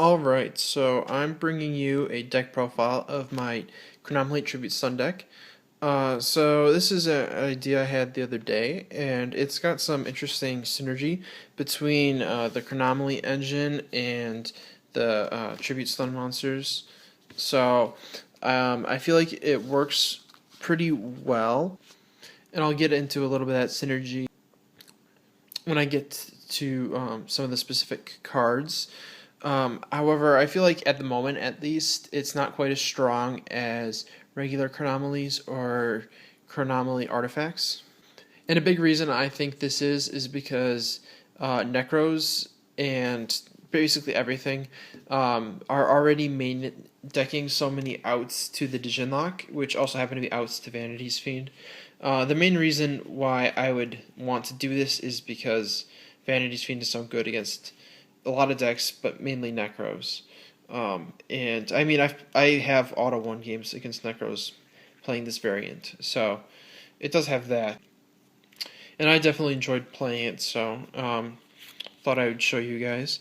Alright, so I'm bringing you a deck profile of my Chronomally Tribute Stun deck. So this is an idea I had the other day, and it's got some interesting synergy between the Chronomally engine and the Tribute Stun monsters. So I feel like it works pretty well, and I'll get into a little bit of that synergy when I get to some of the specific cards. However, I feel like at the moment, at least, it's not quite as strong as regular Chronomalies or Chronomaly artifacts. And a big reason I think this is because Necros and basically everything are already main decking so many outs to the Digilock, which also happen to be outs to Vanity's Fiend. The main reason why I would want to do this is because Vanity's Fiend is so good against a lot of decks, but mainly Necros. And I mean, I have auto won games against Necros playing this variant, so it does have that. And I definitely enjoyed playing it, so thought I would show you guys.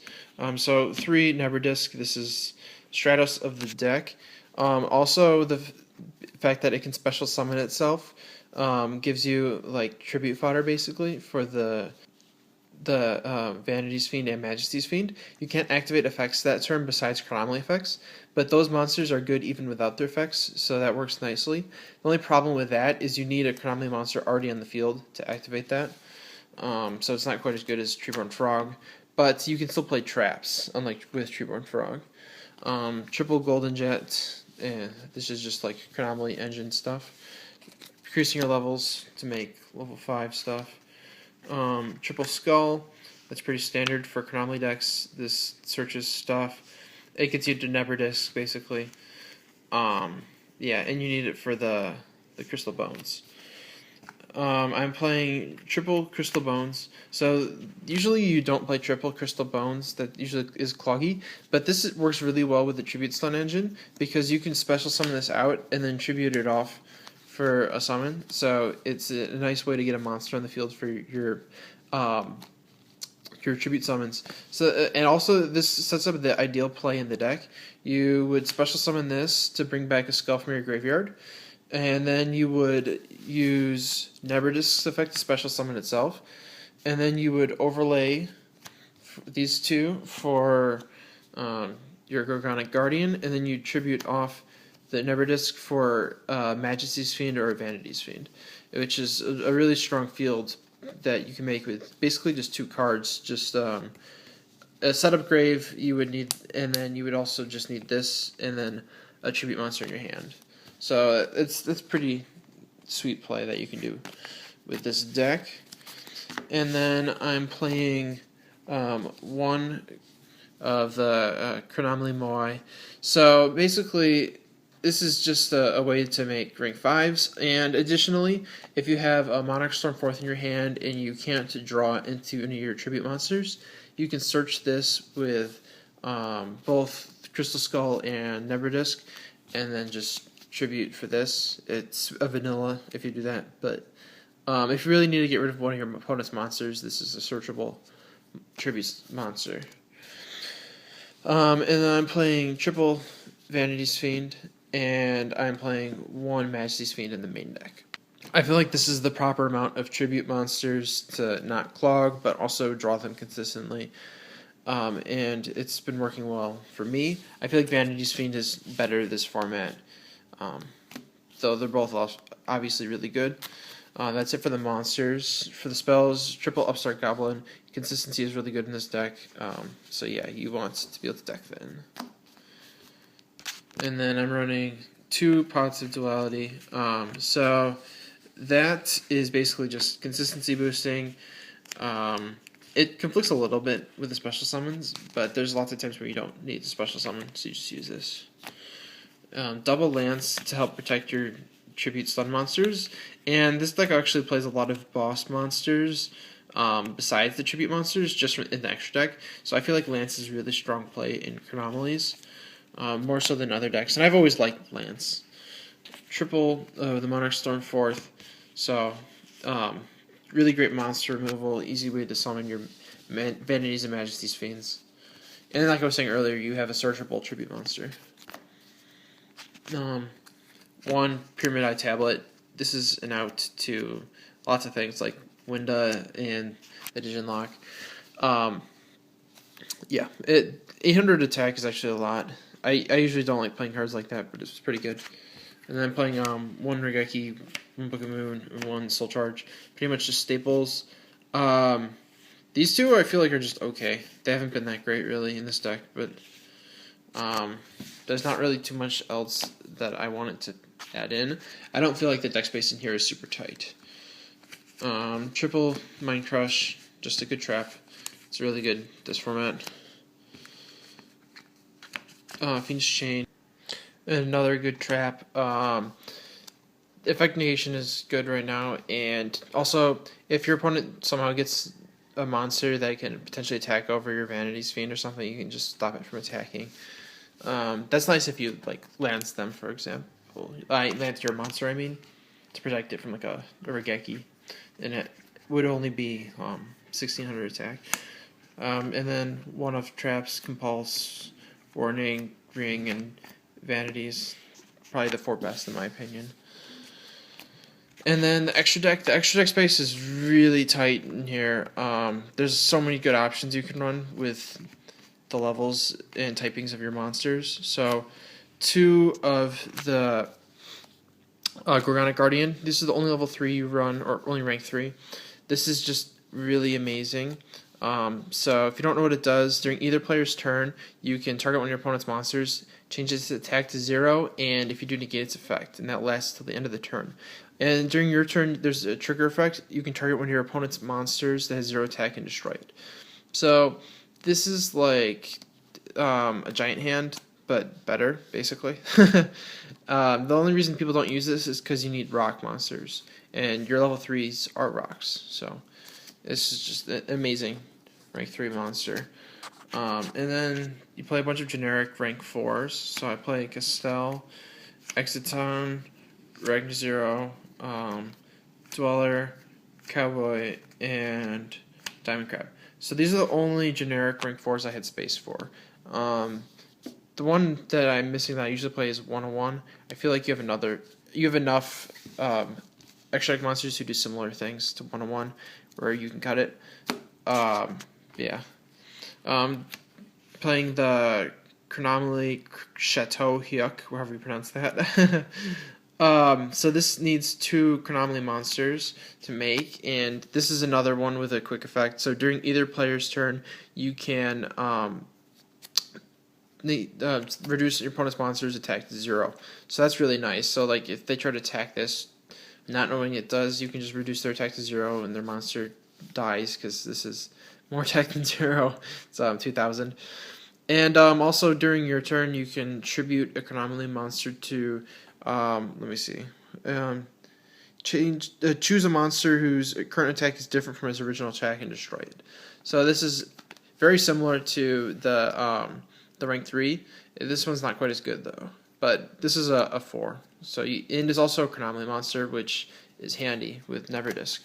So 3 Neberdisc, this is Stratos of the deck. Also, the fact that it can special summon itself gives you like tribute fodder basically for the Vanity's Fiend and Majesty's Fiend. You can't activate effects that turn besides Chronomaly effects, but those monsters are good even without their effects, so that works nicely. The only problem with that is you need a Chronomaly monster already on the field to activate that, so it's not quite as good as Treeborn Frog, but you can still play traps, unlike with Treeborn Frog. Triple Golden Jet, and this is just like Chronomaly engine stuff. Increasing your levels to make level 5 stuff. Triple Skull, that's pretty standard for Chronomaly decks. This searches stuff. It gets you to Neberdisc, basically. Yeah, and you need it for the Crystal Bones. I'm playing triple Crystal Bones. So usually you don't play triple Crystal Bones. That usually is cloggy. But this works really well with the Tribute Stun engine because you can special summon this out and then tribute it off for a summon. So it's a nice way to get a monster on the field for your tribute summons. So and also this sets up the ideal play in the deck. You would special summon this to bring back a skull from your graveyard, and then you would use Neberdisc's effect to special summon itself, and then you would overlay these two for your Gorgonic Guardian, and then you tribute off the Neberdisc for Majesty's Fiend or Vanity's Fiend, which is a really strong field that you can make with basically just 2 cards. Just a setup grave you would need, and then you would also just need this, and then a tribute monster in your hand. So it's pretty sweet play that you can do with this deck. And then I'm playing one of the Chronomaly Moai. So basically, this is just a way to make rank 5s, and additionally, if you have a Monarch Storm 4th in your hand and you can't draw into any of your tribute monsters, you can search this with both Crystal Skull and Neberdisc, and then just tribute for this. It's a vanilla if you do that, but if you really need to get rid of one of your opponent's monsters, this is a searchable tribute monster. And then I'm playing triple Vanity's Fiend, and I'm playing 1 Majesty's Fiend in the main deck. I feel like this is the proper amount of tribute monsters to not clog, but also draw them consistently. And it's been working well for me. I feel like Vanity's Fiend is better this format, though they're both obviously really good. That's it for the monsters. For the spells, triple Upstart Goblin. Consistency is really good in this deck, so yeah, you want to be able to deck that in. And then I'm running 2 Pots of Duality. So that is basically just consistency boosting. It conflicts a little bit with the special summons, but there's lots of times where you don't need the special summon, so you just use this. Double Lance to help protect your Tribute Stun monsters, and this deck actually plays a lot of boss monsters besides the Tribute monsters, just in the extra deck. So I feel like Lance is really strong play in Chronomalies. More so than other decks, and I've always liked Lance. Triple the Monarch Storm 4th, so really great monster removal, easy way to summon your Vanities and Majesty's Fiends. And like I was saying earlier, you have a searchable tribute monster. One Pyramid Eye Tablet. This is an out to lots of things like Winda and the Digilock. Yeah, 800 attack is actually a lot. I usually don't like playing cards like that, but it's pretty good. And then playing one Regeki, one Book of Moon, and one Soul Charge. Pretty much just staples. These two I feel like are just okay. They haven't been that great really in this deck, but there's not really too much else that I wanted to add in. I don't feel like the deck space in here is super tight. Triple Mind Crush, just a good trap. It's really good, this format. Fiend's Chain, another good trap. Effect negation is good right now, and also if your opponent somehow gets a monster that can potentially attack over your Vanity's Fiend or something, you can just stop it from attacking. That's nice if you like lance them, for example. Lance your monster, I mean, to protect it from like a Regeki, and it would only be 1600 attack. And then one of traps, Compulse, Warning, Ring, and Vanities, probably the 4 best in my opinion. And then the extra deck space is really tight in here. There's so many good options you can run with the levels and typings of your monsters. So 2 of the Gorgonic Guardian. This is the only level 3 you run, or only rank 3. This is just really amazing. So if you don't know what it does, during either player's turn, you can target one of your opponent's monsters, change its attack to 0, and if you do, negate its effect, and that lasts till the end of the turn. And during your turn, there's a trigger effect. You can target one of your opponent's monsters that has 0 attack and destroy it. So this is like a giant hand, but better, basically. The only reason people don't use this is because you need rock monsters, and your level 3s are rocks. So this is just an amazing rank 3 monster. And then you play a bunch of generic rank 4s. So I play Castell, Exiton, Ragnar Zero, Dweller, Cowboy, and Diamond Crab. So these are the only generic rank 4s I had space for. The one that I'm missing that I usually play is 101. I feel like you have enough extra deck monsters who do similar things to 101 where you can cut it. Yeah. Playing the Chronomally Chateau Hyuk, however you pronounce that. So this needs 2 Chronomally monsters to make, and this is another one with a quick effect. So during either player's turn, you can reduce your opponent's monster's attack to 0. So that's really nice. So like if they try to attack this, not knowing it does, you can just reduce their attack to 0, and their monster dies because this is more attack than 0. It's 2000. And also during your turn, you can tribute a Chronomally monster to. Let me see. Choose a monster whose current attack is different from its original attack and destroy it. So this is very similar to the rank 3. This one's not quite as good though, but this is a 4. So and it's also a Chronomally monster, which is handy with Never Disc.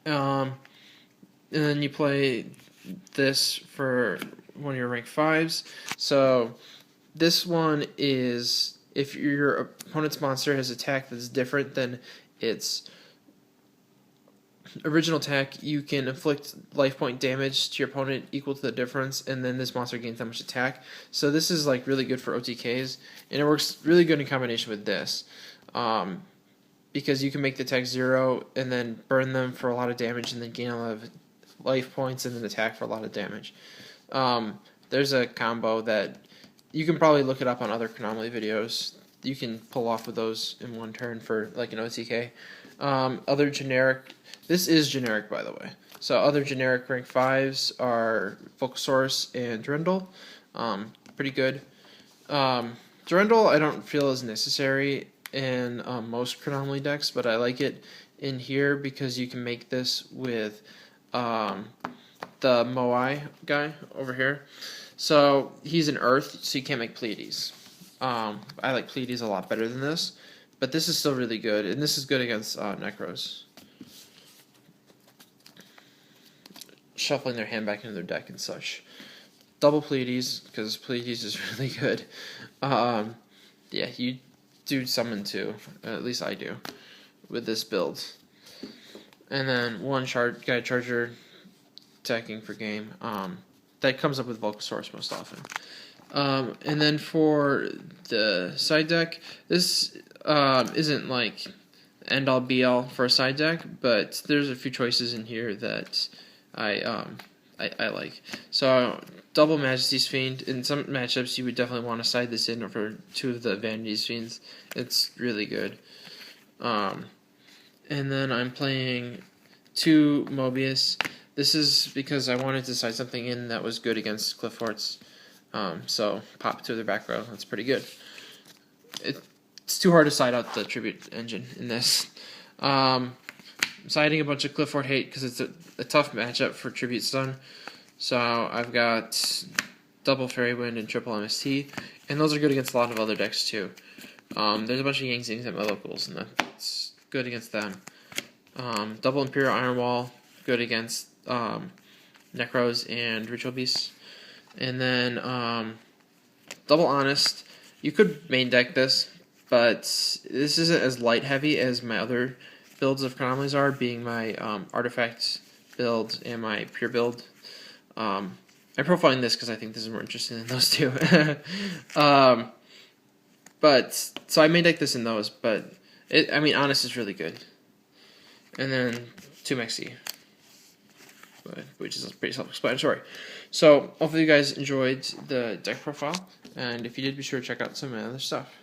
And then you play this for one of your rank 5s. So this one is if your opponent's monster has attack that's different than its original attack, you can inflict life point damage to your opponent equal to the difference, and then this monster gains that much attack. So this is like really good for OTKs, and it works really good in combination with this. Because you can make the attack 0 and then burn them for a lot of damage and then gain a lot of life points and then attack for a lot of damage. There's a combo that you can probably look it up on other Chronomally videos. You can pull off with those in one turn for like an OTK. Other generic, this is generic by the way. So other generic rank 5s are Volcasaurus and Durendal. Pretty good. Durendal I don't feel is necessary in most Chronomally decks, but I like it in here because you can make this with the Moai guy over here. So he's an Earth, so you can't make Pleiades. I like Pleiades a lot better than this, but this is still really good, and this is good against Necros. Shuffling their hand back into their deck and such. double Pleiades, because Pleiades is really good. Yeah, you do summon too. At least I do with this build. And then one guide charger attacking for game. That comes up with Volcasaurus most often. And then for the side deck, this isn't like end all be all for a side deck, but there's a few choices in here that I like. So double Majesty's Fiend. In some matchups, you would definitely want to side this in over two of the Vanity's Fiends. It's really good. And then I'm playing 2 Mobius. This is because I wanted to side something in that was good against Cliff Forts. So pop to the back row. That's pretty good. It's too hard to side out the Tribute engine in this. I'm siding a bunch of Cliff Fort hate because it's a tough matchup for Tribute Stun. So I've got double Fairy Wind and triple MST, and those are good against a lot of other decks too. There's a bunch of Yang Zings at my locals, and that's good against them. Double Imperial Iron Wall, good against Necros and Ritual Beasts. And then double Honest. You could main deck this, but this isn't as light heavy as my other builds of Chronomalies are, being my Artifact build and my Pure build. I'm profiling this because I think this is more interesting than those two. But so I main deck this in those, but Honest is really good. And then 2 Mexi, which is pretty self-explanatory. So hopefully you guys enjoyed the deck profile, and if you did, be sure to check out some of my other stuff.